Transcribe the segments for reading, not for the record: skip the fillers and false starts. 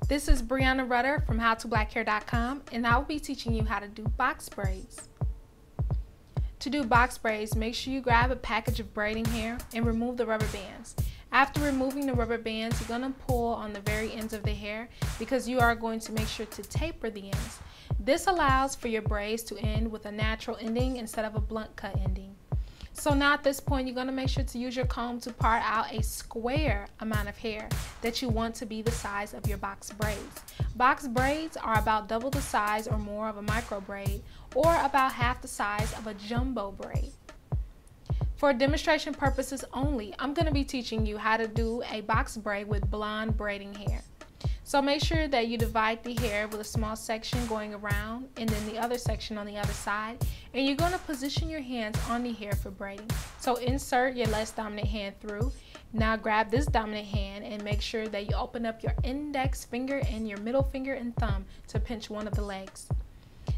This is Breanna Rutter from howtoblackhair.com, and I will be teaching you how to do box braids. To do box braids, make sure you grab a package of braiding hair and remove the rubber bands. After removing the rubber bands, you're going to pull on the very ends of the hair because you are going to make sure to taper the ends. This allows for your braids to end with a natural ending instead of a blunt cut ending. So now at this point, you're going to make sure to use your comb to part out a square amount of hair that you want to be the size of your box braids. Box braids are about double the size or more of a micro braid, or about half the size of a jumbo braid. For demonstration purposes only, I'm going to be teaching you how to do a box braid with blonde braiding hair. So make sure that you divide the hair with a small section going around and then the other section on the other side, and you're going to position your hands on the hair for braiding. So insert your less dominant hand through. Now grab this dominant hand and make sure that you open up your index finger and your middle finger and thumb to pinch one of the legs.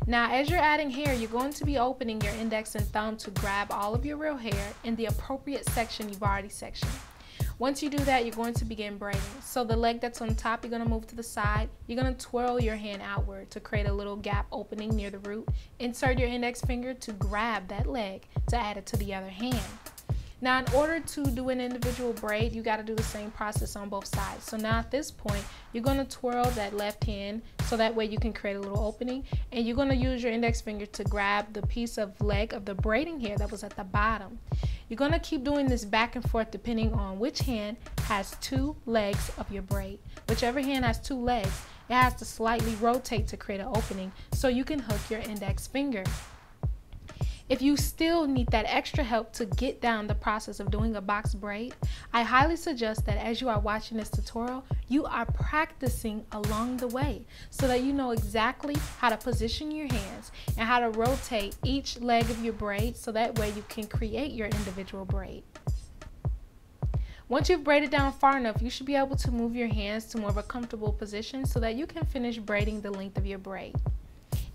Now as you're adding hair, you're going to be opening your index and thumb to grab all of your real hair in the appropriate section you've already sectioned. Once you do that, you're going to begin braiding. So the leg that's on top, you're going to move to the side. You're going to twirl your hand outward to create a little gap opening near the root. Insert your index finger to grab that leg to add it to the other hand. Now in order to do an individual braid, you got to do the same process on both sides. So now at this point, you're going to twirl that left hand so that way you can create a little opening, and you're going to use your index finger to grab the piece of leg of the braiding hair that was at the bottom. You're going to keep doing this back and forth depending on which hand has two legs of your braid. Whichever hand has two legs, it has to slightly rotate to create an opening so you can hook your index finger. If you still need that extra help to get down the process of doing a box braid, I highly suggest that as you are watching this tutorial, you are practicing along the way so that you know exactly how to position your hands and how to rotate each leg of your braid so that way you can create your individual braid. Once you've braided down far enough, you should be able to move your hands to more of a comfortable position so that you can finish braiding the length of your braid.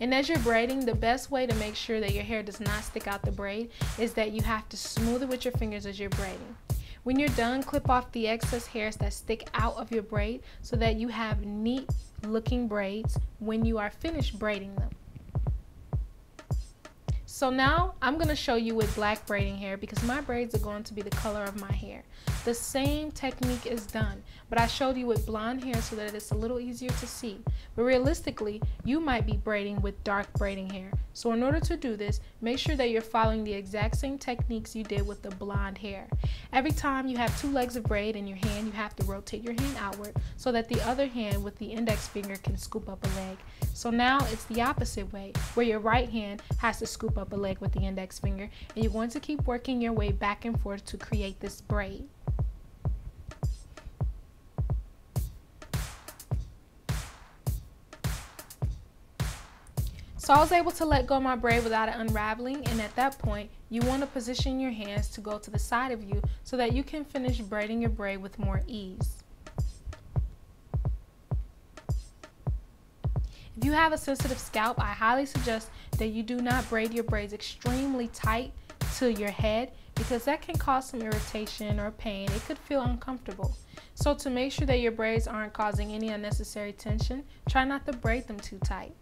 And as you're braiding, the best way to make sure that your hair does not stick out the braid is that you have to smooth it with your fingers as you're braiding. When you're done, clip off the excess hairs that stick out of your braid so that you have neat looking braids when you are finished braiding them. So now I'm going to show you with black braiding hair because my braids are going to be the color of my hair. The same technique is done, but I showed you with blonde hair so that it's a little easier to see. But realistically, you might be braiding with dark braiding hair. So in order to do this, make sure that you're following the exact same techniques you did with the blonde hair. Every time you have two legs of braid in your hand, you have to rotate your hand outward so that the other hand with the index finger can scoop up a leg. So now it's the opposite way, where your right hand has to scoop up a leg with the index finger, and you're going to keep working your way back and forth to create this braid. So I was able to let go of my braid without it unraveling, and at that point you want to position your hands to go to the side of you so that you can finish braiding your braid with more ease. If you have a sensitive scalp, I highly suggest that you do not braid your braids extremely tight to your head because that can cause some irritation or pain. It could feel uncomfortable. So to make sure that your braids aren't causing any unnecessary tension, try not to braid them too tight.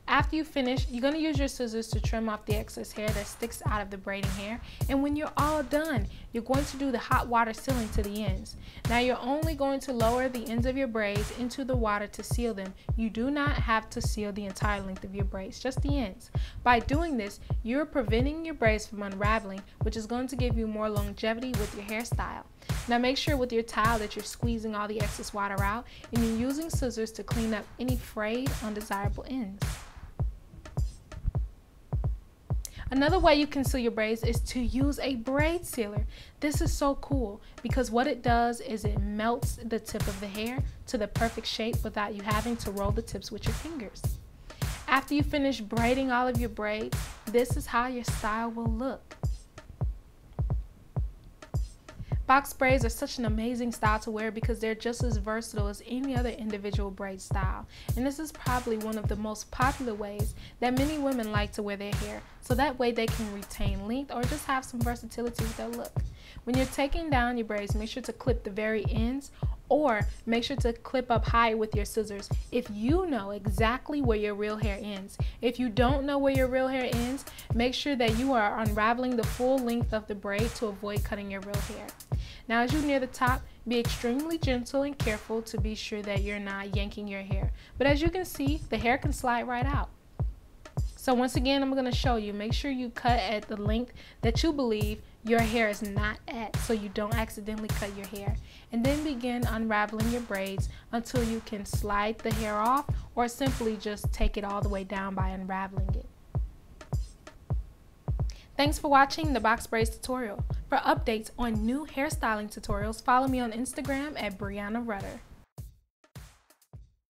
After you finish, you're going to use your scissors to trim off the excess hair that sticks out of the braiding hair, and when you're all done, you're going to do the hot water sealing to the ends. Now you're only going to lower the ends of your braids into the water to seal them. You do not have to seal the entire length of your braids, just the ends. By doing this, you're preventing your braids from unraveling, which is going to give you more longevity with your hairstyle. Now make sure with your towel that you're squeezing all the excess water out and you're using scissors to clean up any frayed, undesirable ends. Another way you can seal your braids is to use a braid sealer. This is so cool because what it does is it melts the tip of the hair to the perfect shape without you having to roll the tips with your fingers. After you finish braiding all of your braids, this is how your style will look. Box braids are such an amazing style to wear because they're just as versatile as any other individual braid style. And this is probably one of the most popular ways that many women like to wear their hair, so that way they can retain length or just have some versatility with their look. When you're taking down your braids, make sure to clip the very ends Or make sure to clip up high with your scissors if you know exactly where your real hair ends. If you don't know where your real hair ends, make sure that you are unraveling the full length of the braid to avoid cutting your real hair. Now as you near the top, be extremely gentle and careful to be sure that you're not yanking your hair. But as you can see, the hair can slide right out. So once again, I'm going to show you. Make sure you cut at the length that you believe your hair is not at, so you don't accidentally cut your hair. And then begin unraveling your braids until you can slide the hair off, or simply just take it all the way down by unraveling it. Thanks for watching the Box Braids tutorial. For updates on new hairstyling tutorials, follow me on Instagram at Breanna Rutter.